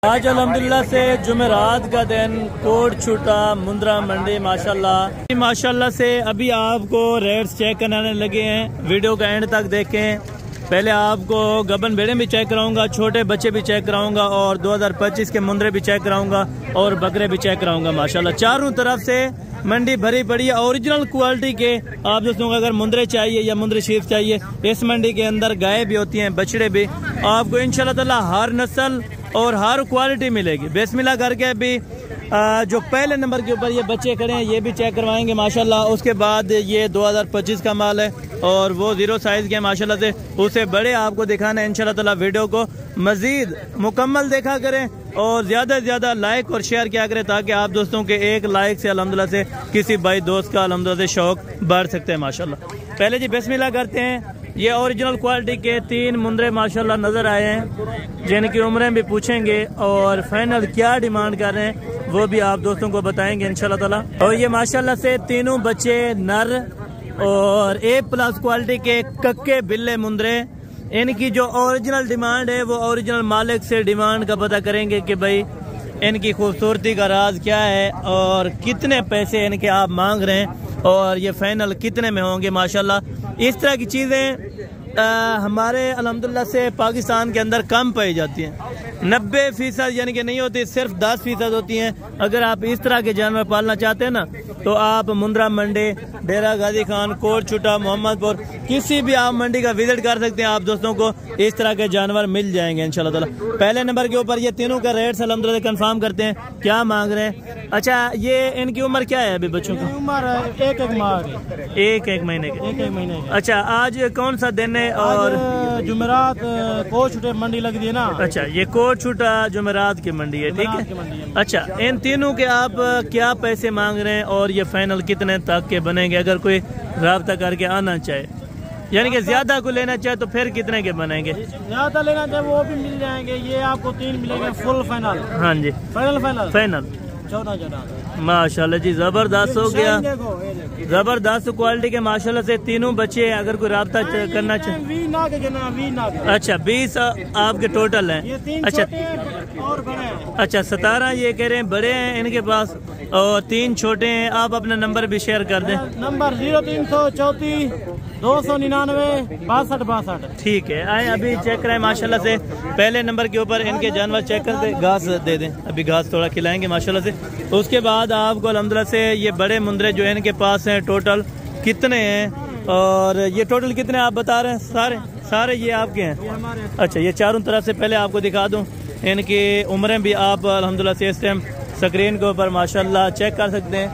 आज अल्हम्दुलिल्लाह से जुमेरात का दिन कोट छूटा मुंद्रा मंडी माशाल्लाह से अभी आपको रेट्स चेक कराने लगे हैं। वीडियो का एंड तक देखें। पहले आपको गबन भेड़े भी चेक कराऊंगा, छोटे बच्चे भी चेक कराऊंगा और 2025 के मुंद्रे भी चेक कराऊंगा और बकरे भी चेक कराऊंगा। माशाल्लाह चारों तरफ से मंडी भरी पड़ी है। ओरिजिनल क्वालिटी के आप दोस्तों को अगर मुंद्रे चाहिए या मुंद्री शीफ चाहिए, इस मंडी के अंदर गाय भी होती हैं, बछड़े भी। आपको इंशाल्लाह ताला हर नस्ल और हर क्वालिटी मिलेगी। बिस्मिल्लाह करके अभी जो पहले नंबर के ऊपर ये बच्चे खड़े हैं ये भी चेक करवाएंगे माशाल्लाह। उसके बाद ये 2025 का माल है और वो 0 साइज के माशाल्लाह से, उसे बड़े आपको दिखाना है इंशाल्लाह ताला। वीडियो को मजीद मुकम्मल देखा करें और ज्यादा से ज्यादा लाइक और शेयर किया करें ताकि आप दोस्तों के एक लाइक से अल्हम्दुलिल्लाह से किसी भाई दोस्त का अल्हम्दुलिल्लाह से शौक बढ़ सकते हैं माशाल्लाह। पहले जी बिस्मिल्लाह करते हैं। ये ओरिजिनल क्वालिटी के 3 मुंद्रे माशाल्लाह नजर आए हैं, जिनकी उम्रें भी पूछेंगे और फाइनल क्या डिमांड कर रहे हैं वो भी आप दोस्तों को बताएंगे इंशाल्लाह ताला। और ये माशाल्लाह से तीनों बच्चे नर और A+ क्वालिटी के कक्के बिल्ले मुंद्रे। इनकी जो ओरिजिनल डिमांड है वो ओरिजिनल मालिक से डिमांड का पता करेंगे कि भाई इनकी खूबसूरती का राज क्या है और कितने पैसे इनके आप मांग रहे हैं और ये फाइनल कितने में होंगे माशाल्लाह। इस तरह की चीज़ें हमारे अल्हम्दुलिल्लाह से पाकिस्तान के अंदर कम पाई जाती हैं। 90% यानी कि नहीं होती, सिर्फ 10% होती हैं। अगर आप इस तरह के जानवर पालना चाहते हैं ना तो आप मुंद्रा मंडी, डेरा गाजी खान, कोट छुटा, मोहम्मदपुर किसी भी आप मंडी का विजिट कर सकते हैं। आप दोस्तों को इस तरह के जानवर मिल जाएंगे इंशाल्लाह ताला। पहले नंबर के ऊपर ये तीनों का रेट अल्हम्दुलिल्लाह कंफर्म करते हैं क्या मांग रहे हैं। अच्छा, ये इनकी उम्र क्या है अभी बच्चों की? उम्र एक महीने की। की। अच्छा, आज कौन सा दिन है? और जुमेरात कोट छुटे मंडी लग दी है ना। अच्छा, ये कोट छुटा जुमेरात की मंडी है, ठीक है। अच्छा, इन तीनों के आप क्या पैसे मांग रहे हैं और ये फाइनल कितने तक के बनेंगे? अगर कोई राब्ता करके आना चाहे, यानी कि ज्यादा को लेना चाहे तो फिर कितने के बनेंगे? ज्यादा लेना चाहे वो भी मिल जाएंगे। ये आपको 3 मिलेंगे फुल फाइनल। हाँ जी, फाइनल 14 माशाल्लाह जी, जबरदस्त हो गया। जबरदस्त क्वालिटी के माशाल्लाह से तीनों बच्चे। अगर कोई राब्ता करना चाहे, अच्छा 20 आपके टोटल हैं। अच्छा और बड़े हैं। अच्छा 17 ये कह रहे हैं बड़े हैं इनके पास और 3 छोटे हैं। आप अपना नंबर भी शेयर कर दें। नंबर 0334 299 6262। ठीक है, आए अभी चेक कराएं माशाल्लाह से। पहले नंबर के ऊपर इनके जानवर चेक कर दे, घास दे दें, अभी घास थोड़ा खिलाएंगे माशाल्लाह से। उसके बाद आपको अल्हम्दुलिल्लाह से ये बड़े मुंद्रे जो इनके पास हैं टोटल कितने हैं और ये टोटल कितने आप बता रहे हैं? सारे ये आपके हैं। अच्छा, ये चारों तरफ से पहले आपको दिखा दूं इनकी उम्रें भी आप अल्हम्दुलिल्लाह से इस टाइम स्क्रीन के ऊपर माशाल्लाह चेक कर सकते हैं।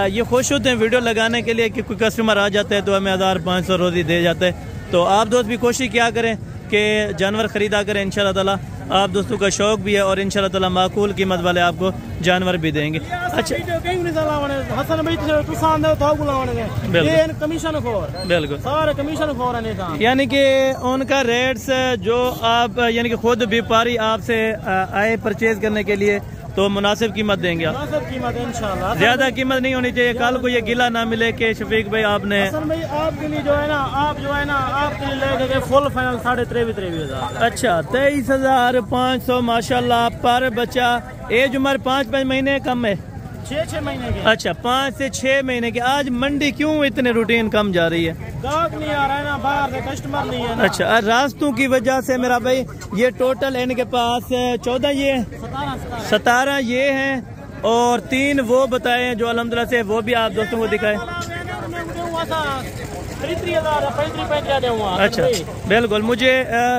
ये खुश होते हैं वीडियो लगाने के लिए कि कोई कस्टमर आ जाता है तो हमें 1500 रोज़ी दे जाता है। तो आप दोस्त भी कोशिश क्या करें कि जानवर खरीदा करें इंशाल्लाह ताला। आप दोस्तों का शौक भी है और इंशाल्लाह ताला माकूल कीमत वाले आपको जानवर भी देंगे। अच्छा बिल्कुल सारे कमीशन खोर हैं, यानी कि उनका रेट्स जो आप यानी कि खुद व्यापारी आपसे आए परचेज करने के लिए तो मुनासिब कीमत देंगे आप। कीमत इंशाल्लाह, ज्यादा कीमत नहीं होनी चाहिए। कल को ये गिला ना मिले कि शफीक भाई आपने भाई आपके लिए जो है ना आपके लिए लेके फुल फाइनल 23,500। अच्छा 23,500 माशाल्लाह पर बच्चा। एज उम्र 5-5 महीने कम है, 6 महीने के। अच्छा 5 से 6 महीने की। आज मंडी क्यों इतने रूटीन कम जा रही है? गाहक नहीं आ रहा है ना, बाहर से कस्टमर नहीं है ना। अच्छा, रास्तों की वजह से मेरा भाई। ये टोटल इनके पास 14 ये 17 ये हैं और 3 वो बताए जो अल्हम्दुलिल्लाह से वो भी आप दोस्तों को दिखाए। अच्छा बिल्कुल, मुझे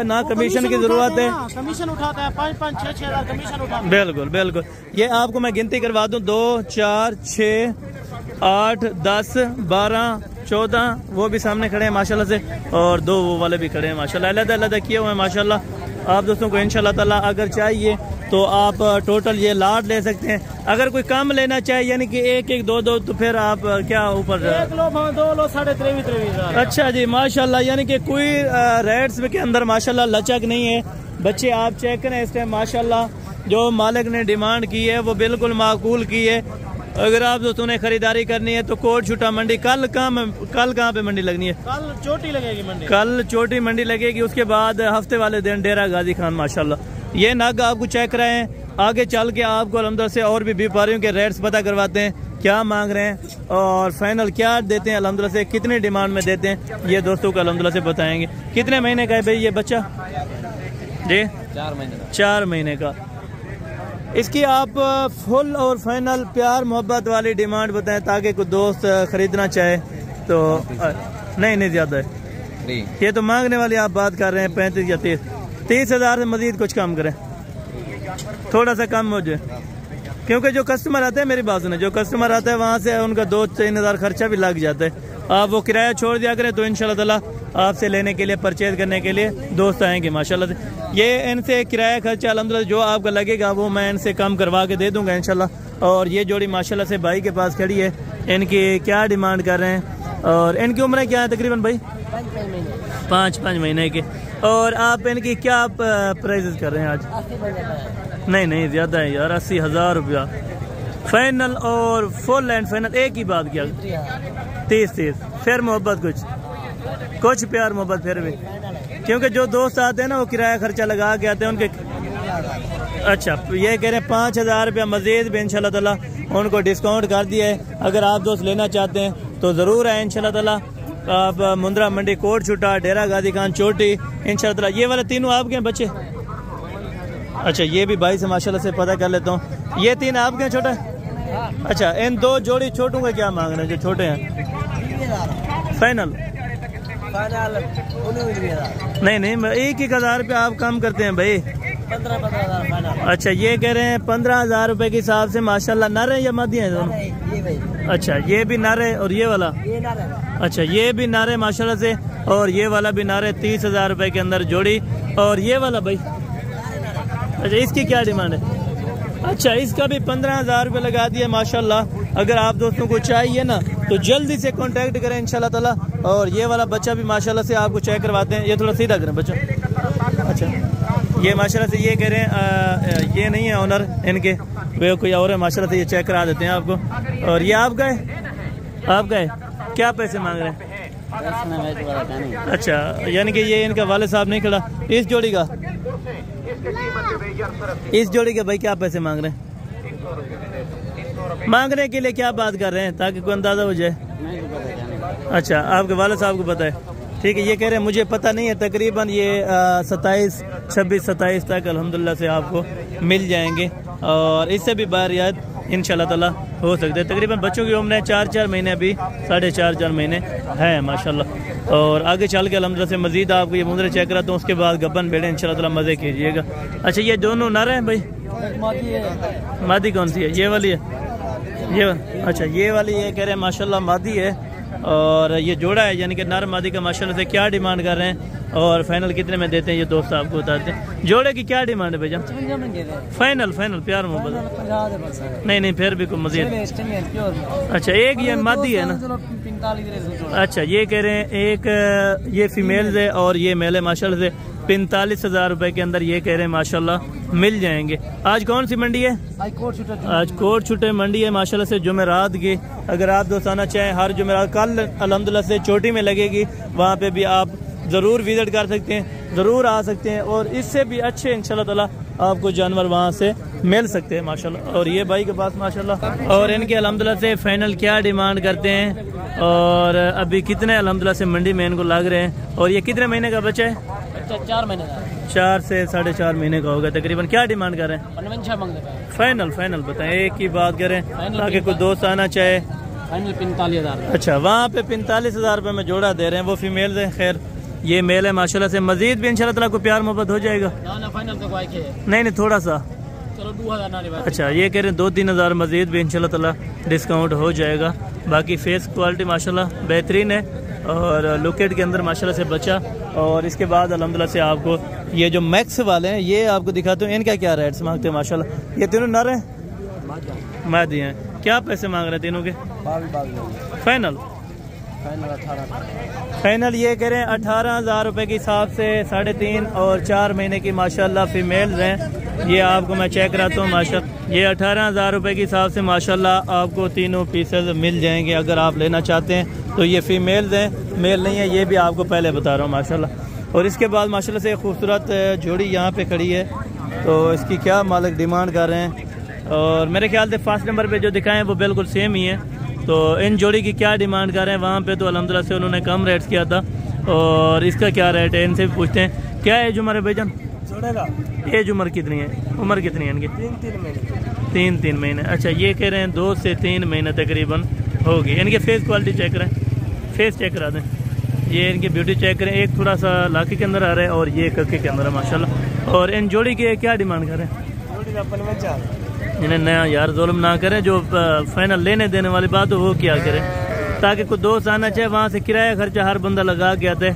ना कमीशन की जरूरत है। कमीशन उठाता है 5-5, 6-6 हज़ार कमीशन उठाता है। बिल्कुल ये आपको मैं गिनती करवा दूं। 2, 4, 6, 8, 10, 12, 14 वो भी सामने खड़े हैं माशाल्लाह से और 2 वो वाले भी खड़े हैं माशाल्लाह। अलग-अलग किए हुए हैं माशाल्लाह। आप दोस्तों को इंशाल्लाह ताला अगर चाहिए तो आप टोटल ये लाट ले सकते हैं। अगर कोई कम लेना चाहे यानी कि 1-1, 2-2 तो फिर आप क्या ऊपर 1 लो 2 लो 23,500। अच्छा जी माशाल्लाह, यानी कि कोई रेट्स के अंदर माशाल्लाह लचक नहीं है। बच्चे आप चेक करें इस टाइम माशाल्लाह, जो मालिक ने डिमांड की है वो बिल्कुल माकूल की है। अगर आप दोस्तों ने खरीदारी करनी है तो कोट छुटा मंडी। कल कहाँ पे मंडी लगनी है? कल चोटी लगेगी मंडी। कल चोटी मंडी लगेगी। उसके बाद हफ्ते वाले दिन डेरा गाजी खान माशाल्लाह। ये नग आपको चेक कराएं, आगे चल के आपको अल्हम्दुलिल्लाह से और भी व्यापारियों के रेट्स पता करवाते हैं, क्या मांग रहे हैं और फाइनल क्या देते हैं अल्हम्दुलिल्लाह से, कितने डिमांड में देते हैं, ये दोस्तों को अल्हम्दुलिल्लाह से बताएंगे। कितने महीने का है भाई ये बच्चा जी? 4 महीने का। 4 महीने का। इसकी आप फुल और फाइनल प्यार मोहब्बत वाली डिमांड बताएं ताकि कोई दोस्त खरीदना चाहे तो। नहीं ज़्यादा है ये तो, मांगने वाली आप बात कर रहे हैं 35 या 30 हज़ार से मजीद कुछ कम करें, थोड़ा सा कम हो जाए, क्योंकि जो कस्टमर आते हैं, मेरी बात सुने, जो कस्टमर आता है वहाँ से उनका 2-3 हज़ार खर्चा भी लग जाता है। आप वो किराया छोड़ दिया करें तो इंशाल्लाह ताला आपसे लेने के लिए, परचेज करने के लिए दोस्त आएंगे माशाल्लाह से। ये इनसे किराया खर्चा अल्हम्दुलिल्लाह जो आपका लगेगा वो मैं इनसे कम करवा के दे दूंगा इंशाल्लाह। और ये जोड़ी माशाल्लाह से भाई के पास खड़ी है, इनकी क्या डिमांड कर रहे हैं और इनकी उम्र क्या है तकरीबन भाई? 5 महीने की। और आप इनकी क्या प्राइजेस कर रहे हैं आज? नहीं ज़्यादा है यार, 80,000 रुपया फाइनल और फुल एंड फाइनल एक ही बात किया, 30 फिर मोहब्बत कुछ प्यार मोहब्बत फिर भी, क्योंकि जो दोस्त आते हैं ना वो किराया खर्चा लगा के आते हैं उनके। अच्छा ये कह रहे हैं 5,000 रुपया मजीद भी इंशाल्लाह ताला उनको डिस्काउंट कर दिया है। अगर आप दोस्त लेना चाहते हैं तो ज़रूर आए इंशाल्लाह ताला। आप मुंद्रा मंडी, कोट छुटा, डेरा गाजी खान, चोटी इंशाल्लाह ताला। ये वाले तीनों आपके हैं बच्चे? अच्छा ये भी भाई से माशाल्लाह से पता कर लेता हूँ, ये 3 आपके हैं छोटा? अच्छा इन 2 जोड़ी छोटों का क्या मांग रहे हैं जो छोटे हैं? फाइनल नहीं 1,000 रुपया आप कम करते हैं भाई। 15,000। अच्छा ये कह रहे हैं 15,000 रुपए के हिसाब से माशाल्लाह नर है या मादी है दोनों? अच्छा ये भी नर है और ये वाला? अच्छा ये भी नर है माशाल्लाह से और ये वाला भी नर है। 30,000 रुपए के अंदर जोड़ी। और ये वाला भाई? अच्छा इसकी क्या डिमांड है? अच्छा इसका भी 15,000 रुपये लगा दिया माशाल्लाह। अगर आप दोस्तों को चाहिए ना तो जल्दी से कांटेक्ट करें इंशाल्लाह ताला। और ये वाला बच्चा भी माशाल्लाह से आपको चेक करवाते हैं। ये थोड़ा सीधा करें बच्चा। अच्छा ये माशाल्लाह से ये कह रहे हैं ये नहीं है ऑनर इनके, वे कोई और है माशाल्लाह से, ये चेक करा देते हैं आपको। और ये आपका है? क्या पैसे मांग रहे हैं? अच्छा यानी कि ये इनका वाले साहब नहीं खड़ा। इस जोड़ी का भाई क्या पैसे मांग रहे हैं? मांगने के लिए क्या बात कर रहे हैं ताकि कोई अंदाजा हो जाए? अच्छा आपके वाले साहब को पता है, ठीक है। ये कह रहे हैं मुझे पता नहीं है, तकरीबन ये 26-27 तक अल्हम्दुलिल्लाह से आपको मिल जाएंगे और इससे भी बारियात इंशाल्लाह ताला हो सकते हैं। तकरीबन बच्चों की उम्र है 4 महीने, अभी 4.5 महीने है माशाल्लाह। और आगे चल के अल्हम्दुलिल्लाह से मजीद आपको ये मुंदरे चेक कराता हूँ, उसके बाद गब्बन बेड़े इंशाल्लाह ताला मज़े कीजिएगा। अच्छा ये दोनों नर हैं भाई? मादी कौन सी है? ये वाली है? ये अच्छा ये वाली ये कह रहे हैं माशाल्लाह मादी है और ये जोड़ा है, यानी कि नर मादी का माशाल्लाह से। क्या डिमांड कर रहे हैं और फाइनल कितने में देते हैं ये दोस्त आपको बताते हैं। जोड़े की क्या डिमांड है भैया? फाइनल प्यार मोहब्बत नहीं फिर भी कोई मजीद? अच्छा एक ये मादी है ना? अच्छा ये कह रहे हैं एक ये फीमेल है और ये मेल है माशाल्लाह से। 45,000 रुपए के अंदर ये कह रहे हैं माशाल्लाह मिल जाएंगे। आज कौन सी मंडी है? आज कोट छुटे मंडी है माशाल्लाह से, जुमेरात की। अगर आप दोस्त आना चाहें हर जुमेरात, कल अल्हम्दुलिल्लाह से चोटी में लगेगी, वहाँ पे भी आप ज़रूर विजिट कर सकते हैं, ज़रूर आ सकते हैं। और इससे भी अच्छे इंशाल्लाह ताला आपको जानवर वहाँ से मिल सकते हैं माशाल्लाह। और ये भाई के पास माशाल्लाह। और इनके अल्हम्दुलिल्लाह से फाइनल क्या डिमांड करते हैं और अभी कितने अल्हम्दुलिल्लाह से मंडी में इनको लग रहे हैं। और ये कितने महीने का बच्चा है? 4 महीने का। 4 से 4.5 महीने का होगा तकरीबन। क्या डिमांड कर रहे हैं? फाइनल बताएं, एक ही बात करें ताकि कोई दोस्त आना चाहे। फाइनल 45,000। अच्छा वहाँ पे 45,000 रुपये में जोड़ा दे रहे हैं, वो फीमेल है। खैर ये मेल है माशाल्लाह से। मजीद भी इंशाल्लाह ताला को प्यार मोहब्बत हो जाएगा? फाइनल नहीं थोड़ा सा। चलो 2,000। अच्छा ये कह रहे हैं 2-3 हज़ार मजीद भी इंशाल्लाह ताला डिस्काउंट हो जाएगा। बाकी फेस क्वालिटी माशाल्लाह बेहतरीन है और लोकेट के अंदर माशाल्लाह से बचा। और इसके बाद अल्हम्दुलिल्लाह से आपको ये जो मैक्स वाले हैं ये आपको दिखाते हूँ, इनका क्या रेट्स मांगते हैं माशाल्लाह। ये तीनों नर हैं? मादी हैं। क्या पैसे मांग रहे हैं तीनों के? फाइनल ये कह रहे हैं 18,000 रुपये के हिसाब से 3.5 और 4 महीने की माशाल्लाह फीमेल्स हैं। ये आपको मैं चेक कराता हूँ माशाल्लाह। ये 18,000 रुपये के हिसाब से माशाल्लाह आपको तीनों पीसेस मिल जाएंगे अगर आप लेना चाहते हैं तो। ये फीमेल्स हैं, मेल नहीं है, ये भी आपको पहले बता रहा हूँ माशाल्लाह। और इसके बाद माशाल्लाह से खूबसूरत जोड़ी यहाँ पे खड़ी है तो इसकी क्या मालिक डिमांड कर रहे हैं। और मेरे ख्याल से फर्स्ट नंबर पे जो दिखाएं वो बिल्कुल सेम ही है। तो इन जोड़ी की क्या डिमांड कर रहे हैं, वहाँ पे तो अल्हम्दुलिल्लाह से उन्होंने कम रेट्स किया था। और इसका क्या रेट है इनसे भी पूछते हैं। क्या एज उम्र है भाईजान? एज उम्र कितनी है, उम्र कितनी है इनकी? 3 महीने। अच्छा, ये कह रहे हैं 2 से 3 महीने तकरीबन होगी। इनके फेस क्वालिटी चेक करें, फेस चेक करा दें। ये इनकी ब्यूटी चेक करें। एक थोड़ा सा लाके के अंदर आ रहा है और ये कक्के के अंदर है माशाल्लाह। और इन जोड़ी के क्या डिमांड करें? इन्हें नया यार जुल्म ना करें, जो फाइनल लेने देने वाली बात हो वो क्या करें, ताकि कोई दोस्त आना चाहे वहाँ से किराया खर्चा हर बंदा लगा के आता है।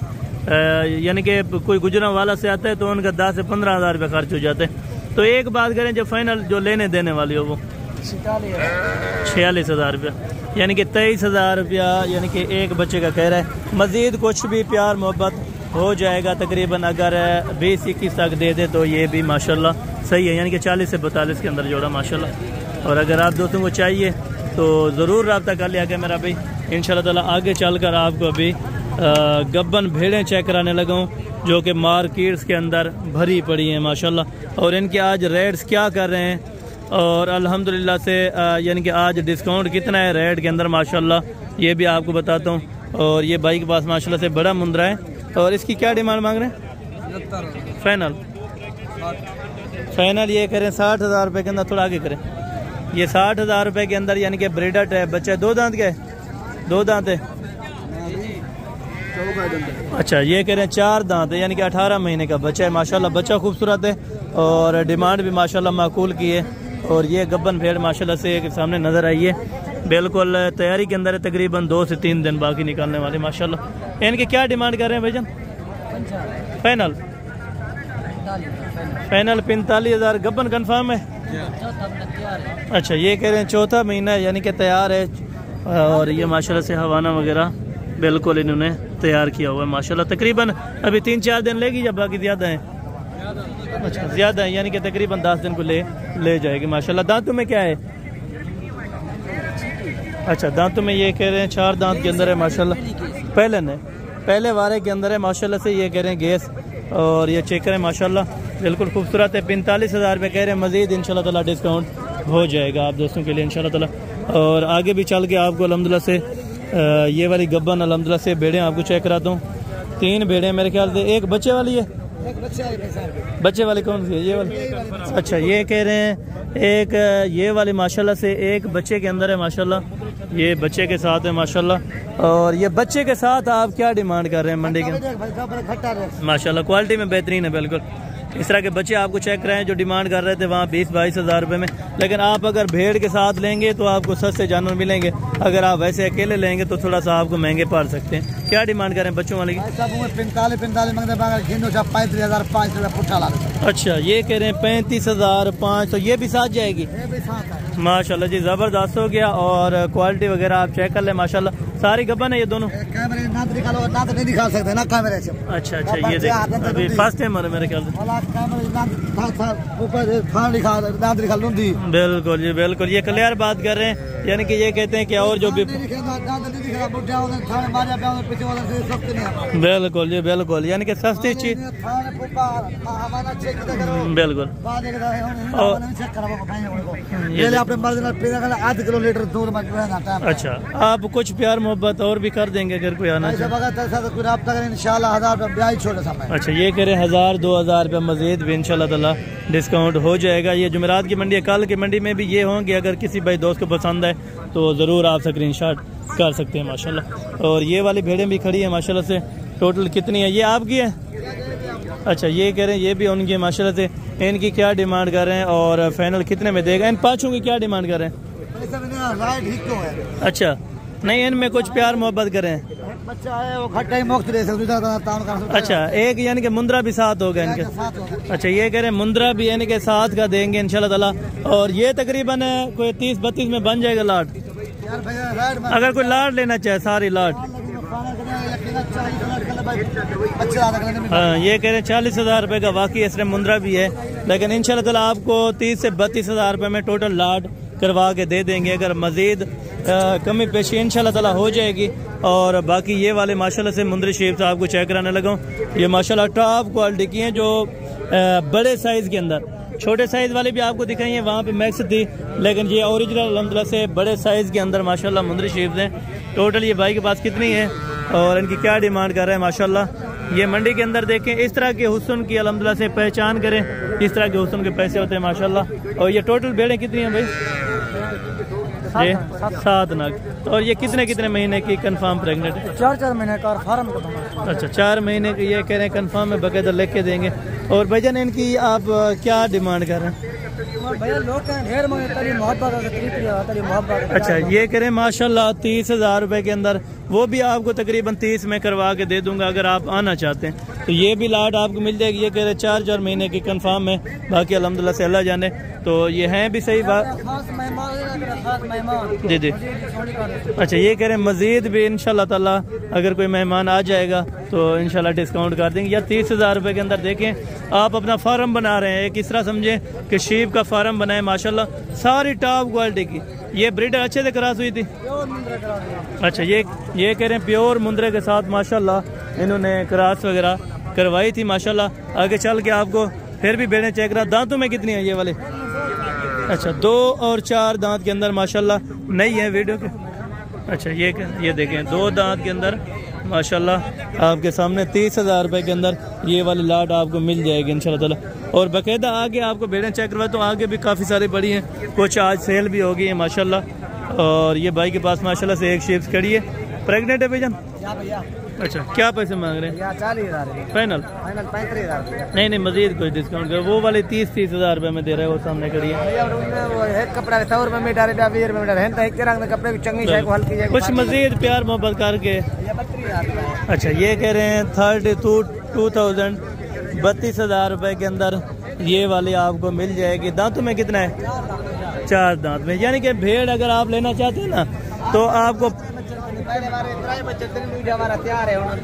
यानी कि कोई गुजरा वाला से आता है तो उनका 10 से 15 हज़ार रुपये खर्च हो जाते हैं। तो एक बात करें, जो फाइनल जो लेने देने वाली हो वो 46 हज़ार रुपया, यानी कि 23 हज़ार रुपया, यानी कि एक बच्चे का कह रहा है। मज़ीद कुछ भी प्यार मोहब्बत हो जाएगा तकरीबन, अगर 20-21 तक दे दे तो ये भी माशाल्लाह सही है, यानी कि 40 से 42 के अंदर जोड़ा माशाल्लाह। और अगर आप दोस्तों को चाहिए तो ज़रूर रब्ता कर लिया मेरा भाई। इंशाल्लाह ताला आगे चलकर आपको अभी गब्बन भेड़ें चेक कराने लगा हूँ जो कि मार्केट्स के अंदर भरी पड़ी हैं माशाल्लाह। और इनके आज रेट्स क्या कर रहे हैं और अल्हम्दुलिल्लाह से यानी कि आज डिस्काउंट कितना है रेट के अंदर माशाल्लाह, ये भी आपको बताता हूँ। और ये भाई के पास माशाल्लाह से बड़ा मुंद्रा है। और इसकी क्या डिमांड मांग रहे हैं? फाइनल ये करें 60 हज़ार रुपये के अंदर, थोड़ा आगे करें। ये 60 हज़ार रुपये के अंदर, यानी कि ब्रीडर है बच्चा। 2 दांत का है? 2 दांत है। अच्छा, ये कह रहे हैं 4 दांत है, यानी कि 18 महीने का बच्चा है माशाल्लाह। बच्चा खूबसूरत है और डिमांड भी माशाल्लाह माकूल की है। और ये गब्बन भेड़ माशाल्लाह से एक सामने नज़र आई है, बिल्कुल तैयारी के अंदर है, तकरीबन 2 से 3 दिन बाकी निकालने वाले माशाल्लाह। इनकी क्या डिमांड कर रहे हैं भाईजान? फाइनल 45 हज़ार। गब्बन कन्फर्म है? अच्छा, ये कह रहे हैं 4था महीना है, यानी कि तैयार है। और ये माशाल्लाह से हवाना वगैरह बिल्कुल इन्होंने तैयार किया हुआ है माशाल्लाह। तकरीबन अभी 3-4 दिन लेगी या बाकी ज़्यादा है? अच्छा, ज़्यादा है, यानी कि तकरीबन 10 दिन को ले जाएगी माशाल्लाह। दांतों में क्या है? अच्छा, दांतों में ये कह रहे हैं 4 दांत के अंदर है माशाल्लाह। पहले वारे के अंदर है माशाल्लाह से, ये कह रहे हैं गैस। और ये चेकर है माशाल्लाह, बिल्कुल खूबसूरत है। 45 हज़ार रुपये कह रहे हैं। मज़ीद इंशाल्लाह ताला डिस्काउंट हो जाएगा आप दोस्तों के लिए इंशाल्लाह ताला। और आगे भी चल के आपको अल्हम्दुलिल्लाह से ये वाली गब्बन अल्हम्दुलिल्लाह से भेड़ें आपको चेक कराता हूँ। 3 भेड़ें मेरे ख्याल से। एक बच्चे वाली है? बच्चे वाली कौन सी है? ये वाली? अच्छा, ये कह रहे हैं एक ये वाली माशाल्लाह से एक बच्चे के अंदर है माशाल्लाह। ये बच्चे के साथ है माशाल्लाह। और ये बच्चे के साथ आप क्या डिमांड कर रहे हैं मंडी के? माशाल्लाह क्वालिटी में बेहतरीन है बिल्कुल। इस तरह के बच्चे आपको चेक कराएं जो डिमांड कर रहे थे वहाँ 20-22 हज़ार रुपये में। लेकिन आप अगर भेड़ के साथ लेंगे तो आपको सस्ते जानवर मिलेंगे। अगर आप वैसे अकेले लेंगे तो थोड़ा सा आपको महंगे पड़ सकते हैं। क्या डिमांड करें बच्चों वाले की? 45 अच्छा, ये कह रहे हैं 35,500। ये भी साथ जाएगी माशाल्लाह जी, ज़बरदस्त हो गया। और क्वालिटी वगैरह आप चेक कर लें माशाल्लाह। सारी गब्बन है ये दोनों? नहीं दिखा सकते ना कैमरे से। अच्छा, ये देखिए अभी फर्स्ट टाइम है मेरे ख्याल से। बिल्कुल जी बिल्कुल, ये क्लियर बात कर रहे हैं, यानी कि ये कहते हैं कि और जो भी बिल्कुल जी बिल्कुल, यानी कि सस्ती चीज बिल्कुल। आध किलो लीटर दूध। अच्छा, आप कुछ प्यार मोहब्बत और भी कर देंगे अगर कोई आना चाहे? इंशाल्लाह 1000 रुपया छोटे समय। अच्छा, ये करें 1000-2000 रुपया मजीद भी इंशाल्लाह ताला डिस्काउंट हो जाएगा। ये जुमेरात की मंडी है, कल की मंडी में भी ये होंगे। अगर किसी भाई दोस्त को पसंद है तो ज़रूर आप स्क्रीनशॉट कर सकते हैं माशाल्लाह। और ये वाली भेड़ें भी खड़ी है माशाल्लाह से। टोटल कितनी है? ये आपकी है? अच्छा, ये कह रहे हैं ये भी उनकी है माशाल्लाह से। इनकी क्या डिमांड कर रहे हैं और फाइनल कितने में देगा? इन 5 की क्या डिमांड कर रहे हैं? अच्छा, नहीं इनमें कुछ प्यार मोहब्बत करें। बच्चा है वो खट्टा ही मुफ्त दे सकते। अच्छा, एक यानी कि मुंद्रा भी साथ होगा इनके? अच्छा, ये कह रहे हैं मुंद्रा भी यानी कि साथ का देंगे इंशाल्लाह ताला। और ये तकरीबन कोई 30-32 में बन जाएगा लाट। अगर कोई लाट लेना चाहे सारी लाट। हाँ, ये कह रहे हैं 40 हज़ार रुपये का। वाकई इसमें मुंद्रा भी है, लेकिन इंशाल्लाह ताला आपको 30 से 32 हज़ार रुपये में टोटल लाट करवा के दे देंगे। अगर मजीद कमी पेशी इंशाल्लाह ताला हो जाएगी। और बाकी ये वाले माशाल्लाह से मुंद्री शेप से आपको चेक कराने लगा। ये माशाल्लाह टॉप क्वालिटी की हैं, जो बड़े साइज़ के अंदर छोटे साइज़ वाले भी आपको दिखाई है, वहाँ पे मैक्स थी, लेकिन ये ओरिजिनल अल्हम्दुलिल्लाह से बड़े साइज़ के अंदर माशाल्लाह मुंदरी शीप्स हैं। टोटल ये भाई के पास कितनी है और इनकी क्या डिमांड कर रहे हैं माशाल्लाह। ये मंडी के अंदर देखें, इस तरह के हुस्न की अल्हम्दुलिल्लाह से पहचान करें, इस तरह के हुस्न के पैसे होते हैं माशाल्लाह। और ये टोटल भेड़ें कितनी हैं भाई? ये 7 नग। और ये कितने कितने महीने की कंफर्म प्रेग्नेंट है? 4 महीने का फार्म का। अच्छा, 4 महीने की ये कह रहे हैं कंफर्म है, बकायदा लिख के देंगे। और भाईजान इनकी आप क्या डिमांड कर रहे हैं? भैया लोग ढेर मोहब्बत। अच्छा, ये कह रहे हैं माशाल्लाह 30,000 रुपए के अंदर, वो भी आपको तकरीबन 30 में करवा के दे दूंगा अगर आप आना चाहते हैं तो ये भी लाट आपको मिल जाएगी। ये कह रहे हैं 4 महीने की कंफर्म है, बाकी अल्हम्दुलिल्लाह से अल्लाह जाने। तो ये हैं भी सही बात जी जी। अच्छा, ये कह रहे हैं मजीद भी इंशाल्लाह ताला अगर कोई मेहमान आ जाएगा तो इंशाल्लाह डिस्काउंट कर देंगे। या 30,000 रुपए के अंदर देखें, आप अपना फार्म बना रहे हैं, किस तरह समझे कि शीप का फार्म बनाए माशाल्लाह, सारी टॉप क्वालिटी की। ये ब्रीडर अच्छे से क्रॉस हुई थी। अच्छा, ये कह रहे हैं प्योर मुंद्रे के साथ माशाल्लाह इन्होंने क्रॉस वगैरह करवाई थी माशाल्लाह। आगे चल के आपको फिर भी भेड़ें चेक करा। दांतों में कितनी है ये वाले? अच्छा, 2 और 4 दांत के अंदर माशाल्लाह नहीं है वीडियो के। अच्छा, ये देखें 2 दांत के अंदर माशाल्लाह आपके सामने 30,000 रुपए के अंदर ये वाली लाट आपको मिल जाएगी इंशाल्लाह ताला। और बाकायदा आगे आपको भेड़ें चेक करवा तो आगे भी काफ़ी सारी बड़ी हैं, कुछ आज सेल भी हो गई है माशाल्लाह। और ये भाई के पास माशाल्लाह से एक शीप्स खड़ी है, प्रेग्नेंट है भाईजान। अच्छा, क्या पैसे मांग रहे हैं? 40,000 फाइनल? 35,000। नहीं, मजीद कोई डिस्काउंट कर। वो वाले 30,000 रुपए में दे रहे हैं, वो सामने खड़ी है। कुछ मजीद प्यार मोहब्बत करके। अच्छा, ये कह रहे हैं 32,000 32,000 रुपए के अंदर ये वाली आपको मिल जाएगी। दांतों में कितना है? 4 दांत में। यानी कि भेड़ अगर आप लेना चाहते हैं ना तो आपको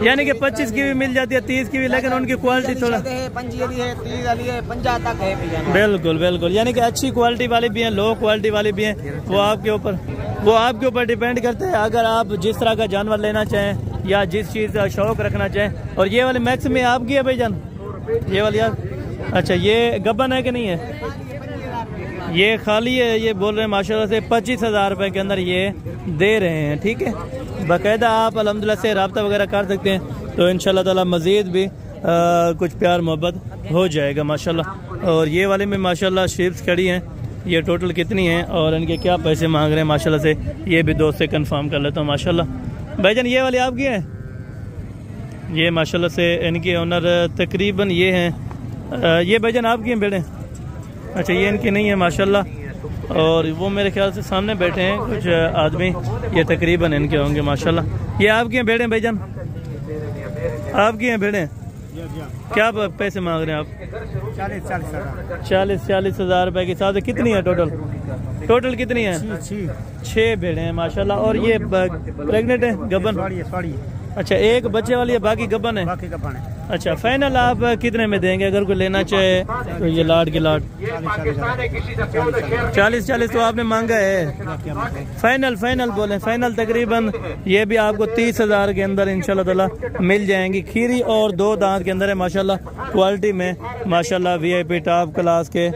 यानी कि 25 की भी मिल जाती है, 30 की भी, लेकिन उनकी क्वालिटी थोड़ा बिल्कुल बिल्कुल, यानी कि अच्छी क्वालिटी वाली भी हैं, लो क्वालिटी वाली भी हैं। वो आपके ऊपर डिपेंड करते हैं, अगर आप जिस तरह का जानवर लेना चाहें या जिस चीज़ का शौक रखना चाहें। और ये वाली मैक्स में आपकी है भाईजान? ये वाली यार? अच्छा, ये गबन है कि नहीं है? ये खाली है। ये बोल रहे हैं माशाल्लाह से 25,000 रुपए के अंदर ये दे रहे हैं। ठीक है, बाकायदा आप अल्हम्दुलिल्लाह से रब्ता वगैरह कर सकते हैं तो इंशाल्लाह ताला मज़ीद भी कुछ प्यार मोहब्बत हो जाएगा माशाल्लाह। और ये वाले में माशाल्लाह शीप्स खड़ी हैं। ये टोटल कितनी हैं और इनके क्या पैसे मांग रहे हैं माशाल्लाह से, ये भी दोस्त से कंफर्म कर लेता हूँ माशाल्लाह। भाईजान ये वाली आपकी है? ये माशाल्लाह से इनके ओनर तकरीबन ये हैं। ये भाईजान आपकी हैं भेड़ें? अच्छा, ये इनकी नहीं है माशाल्लाह। और वो मेरे ख्याल से सामने बैठे हैं कुछ आदमी, ये तकरीबन इनके होंगे माशाल्लाह। ये आपकी हैं भेड़ें भाईजान? आपकी हैं भेड़ें? क्या पैसे मांग रहे हैं आप? 40,000 रुपए के साथ कितनी है टोटल कितनी है? 6 भेड़ें हैं माशाल्लाह। और ये प्रेग्नेंट है, गबन? अच्छा, एक बच्चे वाली है, बाकी गबन है? अच्छा, फाइनल आप कितने में देंगे अगर कोई लेना चाहे तो? ये लाट की लाट 40 तो आपने मांगा है। फाइनल बोले? फाइनल तकरीबन ये भी आपको 30,000 के अंदर इंशाल्लाह ताला मिल जाएंगी। खीरी और 2 दांत के अंदर है माशाल्लाह, क्वालिटी में माशाल्लाह VIP टॉप क्लास के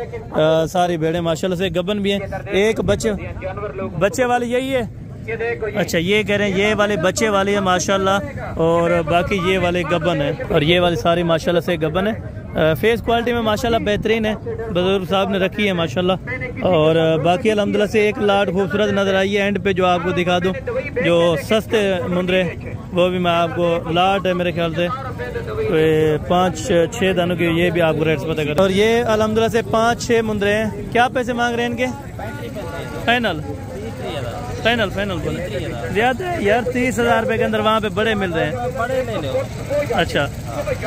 सारी भेड़ें माशाल्लाह से। गबन भी हैं, एक बच्चे वाली यही है? अच्छा, ये कह रहे हैं ये वाले बच्चे वाली है माशाल्लाह और बाकी ये वाले गबन है। और ये वाली सारी माशाल्लाह से गबन है। फेस क्वालिटी में माशाल्लाह बेहतरीन है, बुजुर्ग साहब ने रखी है माशाल्लाह। और बाकी अल्हम्दुलिल्लाह से एक लाट खूबसूरत नजर आई है। एंड पे जो आपको दिखा दूं जो सस्ते मुंद्रे, वो भी मैं आपको लाट है मेरे ख्याल से 5-6 दानों की, ये भी आपको रेट्स पता कर। और ये अल्हम्दुलिल्लाह से 5-6 मुंद्रे हैं। क्या पैसे मांग रहे हैं इनके? फाइनल बोले? ज्यादा है यार, 30,000 रुपए के अंदर वहाँ पे बड़े मिल रहे हैं। अच्छा,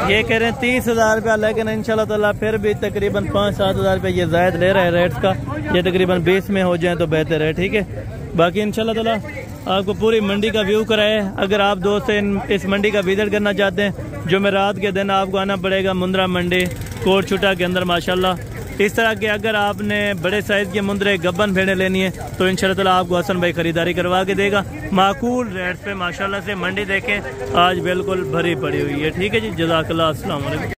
ये कह रहे हैं 30,000 रुपया, लेकिन इंशाल्लाह ताला फिर भी तकरीबन 5-7 हज़ार रुपये ये जायद ले रहे हैं रेट्स का। ये तकरीबन 20 में हो जाए तो बेहतर है। ठीक है, बाकी इंशाल्लाह ताला आपको पूरी मंडी का व्यू कराए। अगर आप दोस्त इस मंडी का विजिट करना चाहते हैं, जुमेरात के दिन आपको आना पड़ेगा मुंद्रा मंडी कोट छुटा के अंदर माशाल्लाह। इस तरह के अगर आपने बड़े साइज के मुंद्रे गबन भेड़ें लेनी है तो इंशाल्लाह ताला आपको हसन भाई खरीदारी करवा के देगा माकूल रेट्स पे माशाल्लाह से। मंडी देखें आज बिल्कुल भरी पड़ी हुई है। ठीक है जी, जज़ाकल्लाह, अस्सलाम वालेकुम।